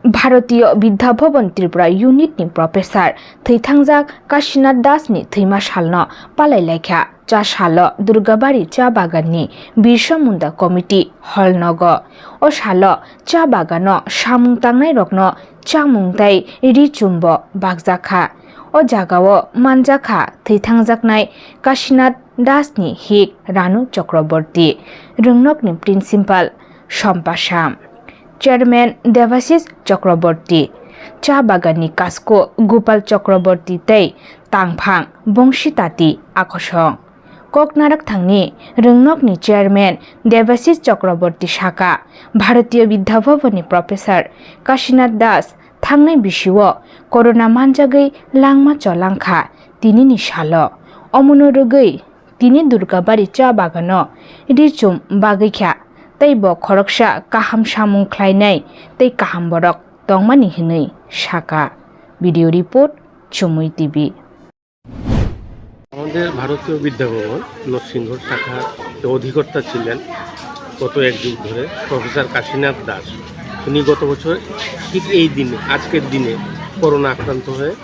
Bharatiya Vidya Bhavan Tripura unit नि professor थैथांजाक Kashinath दास नि थैमा सालनो पालायलायख्या चा सालो दुर्गाबाड़ी चा बागाननि बिरसा मुंडा कमिटी हलनग ओ सालो चा बागानो सामुं तांनाय रकनो चामुंताय रिचुम्ब बागजाखा ओ जागाओ मानजाखा थैथांजाकनाय काशीनाथ दास नि हिक रानू चक्रवर्ती रोंनकनि प्रिन्सिपाल सम्पासाम चेयरमैन देवाशीष चक्रवर्ती चा बागाननि कास्को गोपाल चक्रवर्ती तै तांफां बंशीताती आकसं ककनारक थांनि रोंनकनि चेयरमैन देवाशीष चक्रवर्ती शाखा भारतीय विद्या भवननि प्रोफेसर काशीनाथ दास थांनाय बिसिओ कोरोना मानजागै लांमा चलांखा तिनिनि सालो अमनोरगै तिनि दुर्गाबाड़ी चा बागानो रिचुम बागैख्या तैब खरकसा काहाम सामुं ख्लायनाय तै काहाम बरक तंमानि हिनै शाखा भिडिओ रिपोर्ट चुमुई टीवी। আমাদের ভারতীয় বিদ্যাভবন নরসিংহ শাখার অধিকর্তা ছিলেন গত এক যুগ ধরে প্রফেসর কাশীনাথ দাস। উনি গত বছর ঠিক এই দিনে আজকের দিনে করোনা আক্রান্ত হয়ে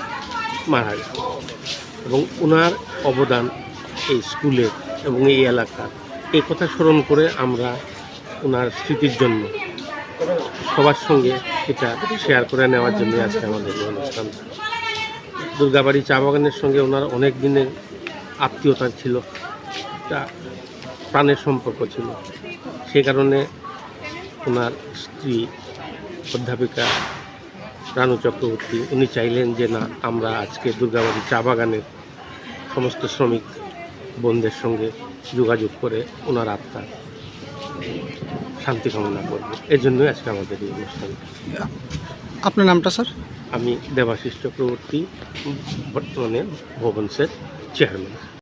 মারা গেছেন এবং ওনার অবদান এই স্কুলের এবং এই এলাকার এই কথা স্মরণ করে আমরা ওনার স্মৃতির জন্য সবার সঙ্গে এটা শেয়ার করে নেওয়ার জন্য আজকে আমাদের এই অনুষ্ঠান। দুর্গাবাড়ি চা বাগানের সঙ্গে ওনার অনেক দিনের আত্মীয়তা ছিল, একটা প্রাণের সম্পর্ক ছিল। সেই কারণে ওনার স্ত্রী অধ্যাপিকা রানু চক্রবর্তী উনি চাইলেন যে না, আমরা আজকে দুর্গাবাড়ি চা বাগানের সমস্ত শ্রমিক বোনদের সঙ্গে যোগাযোগ করে ওনার আত্মার শান্তি কামনা করব। এর জন্যই আজকে আমাদের এই অনুষ্ঠান। আপনার নামটা স্যার? আমি দেবাশিস চক্রবর্তী, বর্তমানে ভবনসের চেয়ারম্যান।